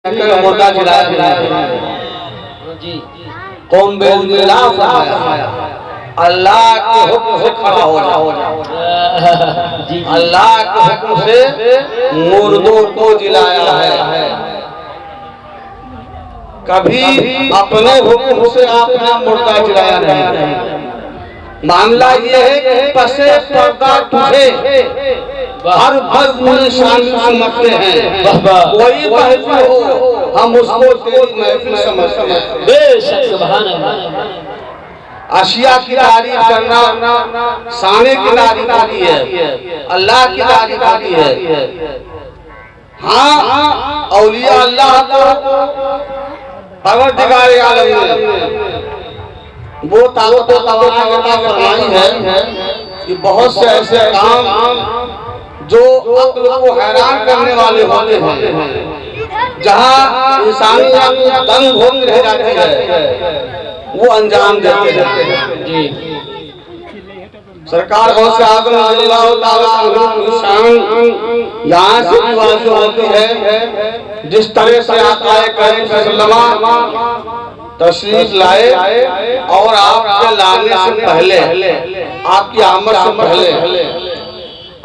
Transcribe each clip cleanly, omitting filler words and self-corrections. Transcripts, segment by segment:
मुर्दा जिलाया कौम बेला फरमाया अल्लाह के हुक्म से खड़ा हो जाओ। अल्लाह के हुक्म से मुर्दों को जिलाया है। कभी अपने हुक्म से आपने मुर्दा जिलाया नहीं। मामला ये है कि पसे पर्दा तुझे हर निशान समझते हैं। कोई महफिल हो हम उसको तेरी महफिल समझते हैं। बेशक सुभान अल्लाह। अशिया की तारीफ करना साने की तारीफ होती है, अल्लाह की तारीफ होती है। हाँ, औलिया अल्लाह को परवरदिगार आलम ने वो ताकत अता फरमाई है कि बहुत से ऐसे काम जो अक्ल को हैरान करने वाले होते हैं, जहाँ इंसानी अक्ल दंग होकर रह जाती है, वो अंजाम देते हैं। जी सरकार गौसे आज़म रज़ियल्लाहु ताला अन्हु की शान यहाँ से वाज़ होती है। जिस तरह से आक़ाए करीम सल्लल्लाहु अलैहि वसल्लम तशरीफ लाए और आपके लाने से पहले, आपकी आमद से पहले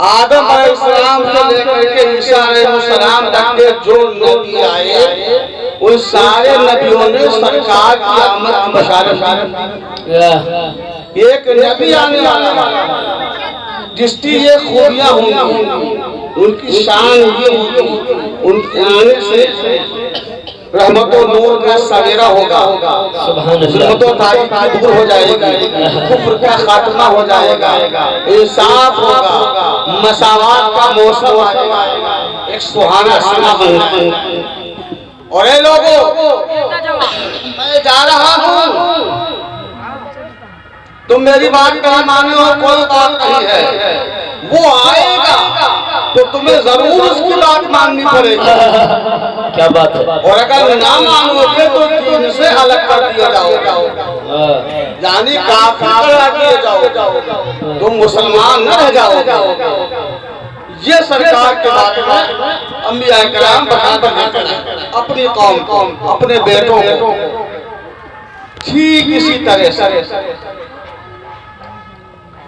आदम अलैहिस्सलाम से लेकर के ईसा अलैहिस्सलाम तक के जो नबी आए, उन सारे नबियों ने सरकार की आमद की बशारत दी। एक नबी आने वाला जिसकी ये खूबियां होंगी, उनकी शान ये होगी, उनके आने से रहमतो नूर का सवेरा होगा, जुल्मतो तारीकी दूर हो जाएगी, कुफ्र का खात्मा हो जाएगा, इंसाफ होगा, मसावात का मौसम आएगा, एक सुहाना समा होगा। और ये लोगों, मैं जा रहा हूँ, तुम मेरी बात नहीं मानो, कोई बात नहीं है। वो आएगा तो तुम्हें जरूर उसकी बात माननी पड़ेगी। क्या बात है। और अगर ना मानोगे तो दीन से अलग कर दिया जाओगे, यानी काफिर करा दिए जाओगे, तुम मुसलमान न रह जाओगे। ये सरकार के बात में अंबिया किराम बताते हैं अपनी कौम को, अपने बेटों को ठीक इसी तरह से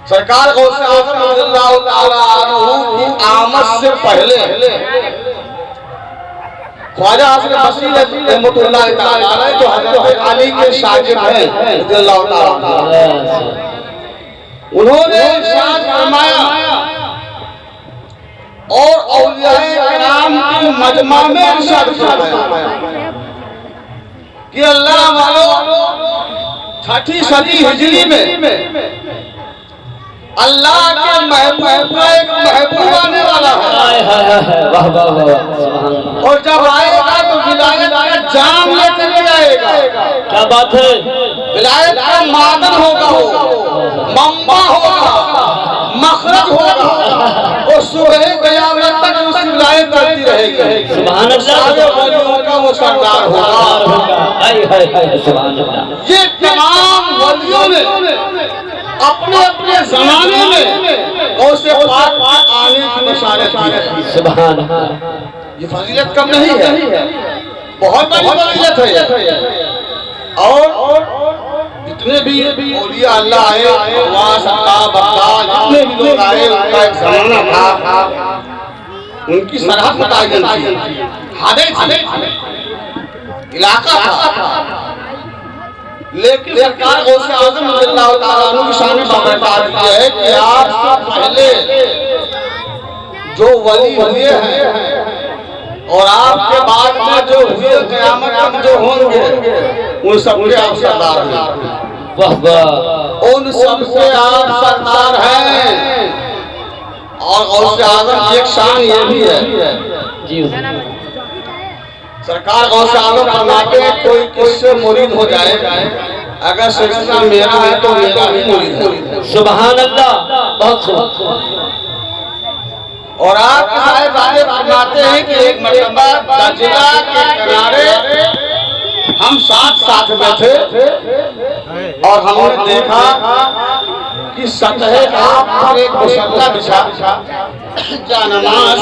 सरकार गौसे आज़म रज़ियल्लाहु ताला अन्हु की आमद से पहले ख्वाजा हज़रत बशीर रहमतुल्लाह ताला अलैह जो हज़रत अली के शागिर्द हैं रज़ियल्लाहु ताला, उन्होंने इरशाद फरमाया और औलियाए किराम की मजमा में इरशाद फरमाया कि अल्लाह वालों, छठी सदी हिजरी में अल्लाह के महबूब का एक महबूब आने वाला है। वाह वाह वाह। और जब आएगा तो विलायत का जाम लेकर के आएगा। क्या बात है। विलायत का मादन होगा, वो मम्मा होगा, मखरज होगा, और सुबह क़यामत तक उसकी विलायत करती रहेगी। सुभान अल्लाह। वलियों का वो सरदार होगा। हाय हाय हाय सुभान अल्लाह। ये तमाम वलियों ने अपने अपने जमाने में गौसे पाक आने की बशारत की। सुभान। ये फजीलत कम नहीं है, बहुत बड़ी फजीलत है। और जितने भी औलिया अल्लाह आए, जितने भी लोग आए, उनका एक जमाना था, उनकी सरहद मुतय्यन थी, हदें इलाका था। लेकिन सरकार गौसे आज़म रज़ियल्लाहु ताला अन्हु की शान में बता दी है कि आपसे पहले जो वली हुए हैं और आपके बाद में जो हुए, क़यामत तक जो होंगे, उन सबके आप सरदार हैं। वाह वाह। उन सबसे आप सरदार हैं। और गौसे आज़म की एक शान ये भी है, जी सरकार गौसे आज़म फरमाते हैं कोई किससे मुरीद हो जाए, अगर सिलसिला मेरा है तो मेरा भी मुरीद है। सुभान अल्लाह। बहुत खूब। और आप साहिब फरमाते हैं कि एक मरतबा दजला के किनारे हम साथ में थे और हमने देखा कि सतह आप पर एक मुसल्ला बिछा, जानमाज़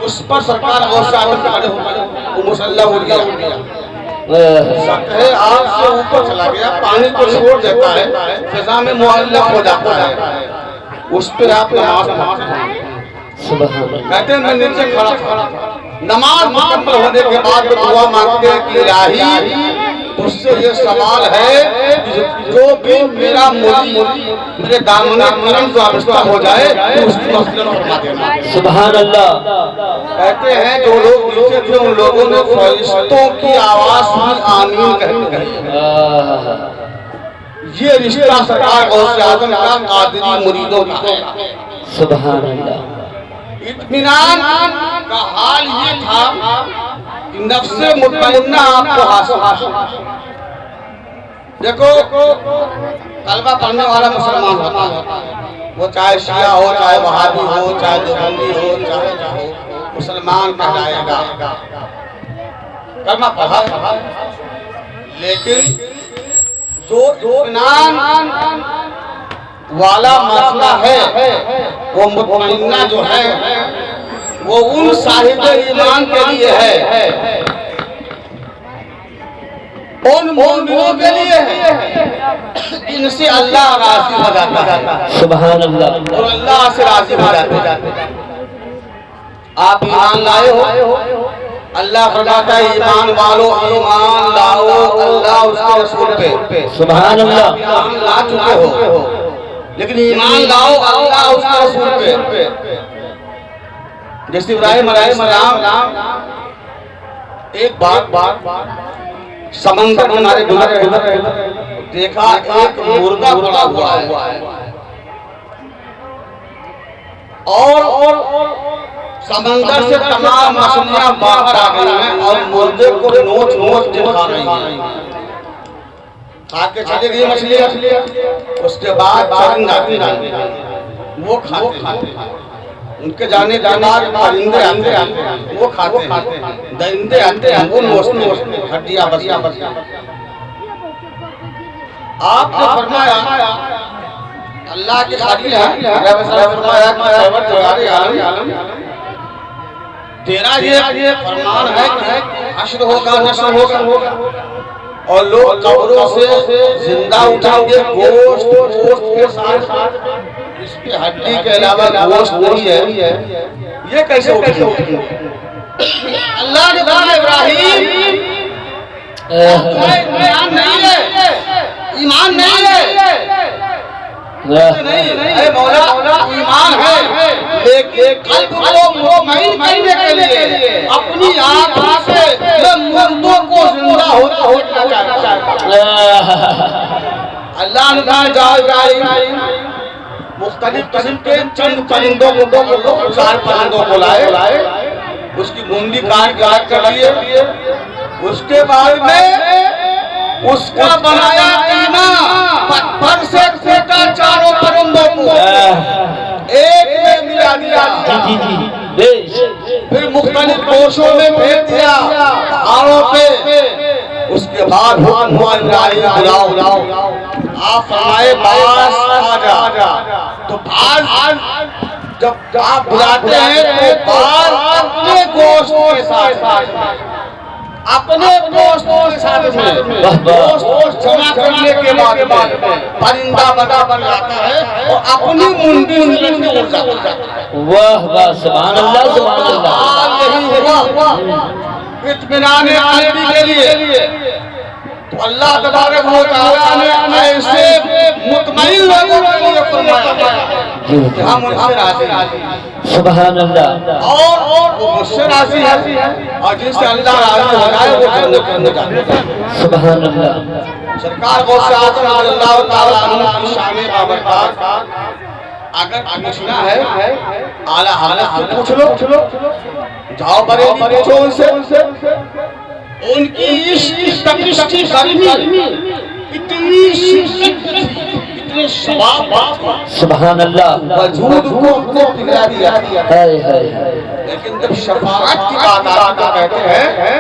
उस पर सरकार गौसे आजम खड़े हो गए, वो मुसल्ला उड़ गया। शक है आग से ऊपर चला गया, पानी को छोड़ देता है, फिजा में मुअल्लक हो जाता है, उस पर आप नमाज कहते हैं मैं नीचे खड़ा था, नमाज मुकम्मल होने के बाद दुआ मांगते हैं कि इलाही उससे ये सवाल है कि जो भी मेरा मेरे दामन मरम वाबस्ता हो जाए तो उसकी मसलन फरमा देना। सुभान अल्लाह। कहते हैं जो लोग नीचे थे उन लोगों ने फरिश्तों की आवाज सुनी, आमीन कहते हैं। ये रिश्ता सरकार गौसे आजम का कादरी मुरीदों का है। सुभान अल्लाह। इत्मीनान का हाल ये था कि नफ्से मुतमइन्ना आपको हासिल। देखो कलमा पढ़ने वाला मुसलमान होता है, वो चाहे शिया हो, चाहे वहाबी हो, चाहे देवबंदी हो, चाहे मुसलमान कहलाएगा, कलमा पढ़ा। लेकिन जो इत्मीनान वाला मसला है वो मुतमइन्ना जो है वो उन साहिब ईमान के लिए है, उन मोमिनों के लिए है इनसे अल्लाह राजी हो जाता है। सुभान अल्लाह। और अल्लाह से राजी हो जाते हैं। आप ईमान लाए हो, अल्लाह फरमाता है ईमान वालों ईमान लाओ अल्लाह उसके रसूल पे। सुभान अल्लाह। ईमान ला चुके हो लेकिन ईमान लाओ अल्लाह उसके रसूल पे। जैसे इब्राहिम अलैहिस्सलाम एक बार समंदर किनारे गुजर रहे, देखा एक मुर्गा पड़ा हुआ है और समंदर से तमाम मछलियां बाहर आ गई हैं और मुर्गे को नोच नोच के खा रही हैं। खा के चली गई मछलियां, उसके बाद चरन वो खाते हैं, उनके जाने के बाद परिंदे आते हैं वो खाते हैं, दरिंदे आते हैं वो नोचते हड्डियां बसियां। आपने फरमाया अल्लाह के खाली है, तेरा ये फरमान है कि हश्र होगा नश्र होगा और लोग कब्रों से जिंदा उठाएंगे गोश्त के साथ, इसकी हड्डी के अलावा गोश्त नहीं है, ये कैसे उठेगी? अल्लाह ने कहा इब्राहिम ईमान नहीं है, ईमान नहीं है, नहीं मौला ईमान है, लेकिन कल्ब को मुतमईन करने के लिए अपनी आँखों से ये मुर्दों को जिंदा होना चाहिए। अल्लाह ने कहा जाओ इब्राहिम मुख्तलिफ किस्म के चंद परिंदों को चार परिंदों को लाए, उसकी मुंडी काट कर लिए, उसके बाद में उसका बनाया कीमा, पत्थर से फेंका चारों परिंदों को, एक में मिला दिया, फिर मुख्तलिफ कोशों में फेंक दिया पहाड़ों पे। उसके बाद हुक्म हुआ इब्राहिम बुलाओ, आप फरमाए बास आजा। तो बास जब आप बुलाते हैं तो बास अपने गोश्त के साथ अपने दोस्तों के साथ में गोश्त जमा करने के बाद परिंदा बन जाता है और अपनी मुंडी उड़ जाता है। वाह वाह सुभान अल्लाह सुभान अल्लाह। यही हुआ इत्मीनान क़ल्बी के लिए तो अल्लाह तबारक व तआला ने ऐसे मुतमईन लोगों के लिए फरमाया हम उनसे राजी हैं। सुभान अल्लाह। और वो मुझसे राजी है और जिनसे अल्लाह राजी हो जाए वो जन्नत के अंदर जाते हैं। सुभान अल्लाह। सरकार गौसे आज़म रज़ियल्लाहु ताला अन्हु की शान बाबरकत अगर पूछना है आला हालत से पूछ लो, जाओ बरेली पूछो उनसे, उनकी इश्क तपिश की गर्मी इतनी इतने शबाब सुभान अल्लाह वजूद को पिघला दिया। हाय हाय। लेकिन जब शफाअत की बात आती तो कहते हैं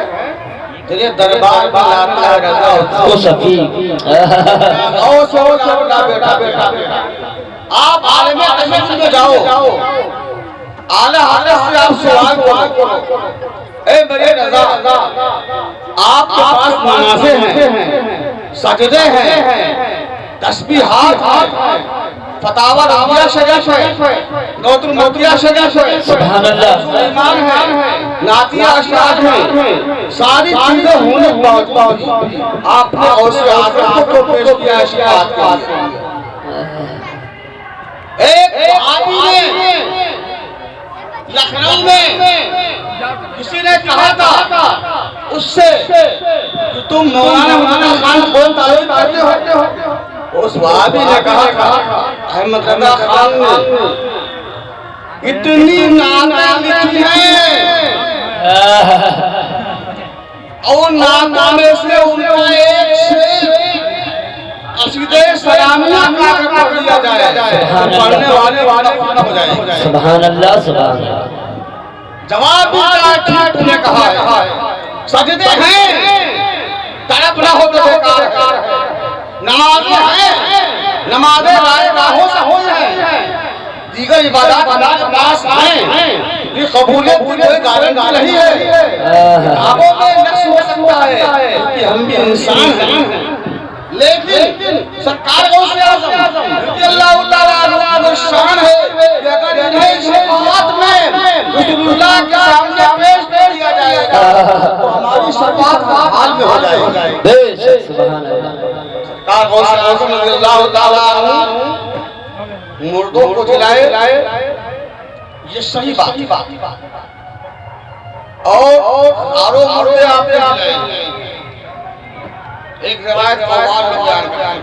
तेरे दरबार में लाता है रज़ा होता तो सफी ओ सोना बेटा आप आलम तशद्दुद में जाओ, आला हजरत से आप सवाल करो, ए मेरे रजा, आपके पास नमाज़ें हैं, सजदे हैं, तस्बीहात हैं, फतावा रामिया शरीफ है, गौतम मौतिया शरीफ है, सुभान अल्लाह, ईमान है, नातिया अशरार है, सारी चीजें होने के बावजूद आपने औसे आज़म को पेश किया इस बात के लिए। एक आदमी ने लखनऊ में किसी ने कहा था उससे कि तुम मौलाना खान कौन तारीफ करते हो? उस वादी ने कहा अहमद रजा खान ने इतनी नातें लिखी हैं और नातों में से उनका एक शेर कसीदे सलामिया का पढ़ लिया जाए, पढ़ने वाले वाला हो जाए। सुभान अल्लाह, सुभान अल्लाह। जवाब दिया ठीक तुमने कहा है, सजदे हैं तड़प ना हो तो बेकार है, नमाज़ें हैं नमाज़ें राहों से हो जाए, दीगर इबादत पास हैं, ये कबूलियत की कोई गारंटी नहीं है। किताबों में नक्श हो सकता है कि हम भी इंसान हैं, लेकिन सरकार गौसे आज़म रज़ियल्लाहु ताला अन्हु शान है कि अगर इन्हें शफ़ाअत में रसूलुल्लाह के सामने पेश किया जाएगा तो हमारी शफ़ाअत हाल में हो जाएगी। बेशक, सुभान अल्लाह। सरकार गौसे आज़म रज़ियल्लाहु ताला अन्हु मुर्दों को जिलाए, ये सही बात और हजारों मुर्दे आपने जिलाए। एक रिवायत में बयान करते हैं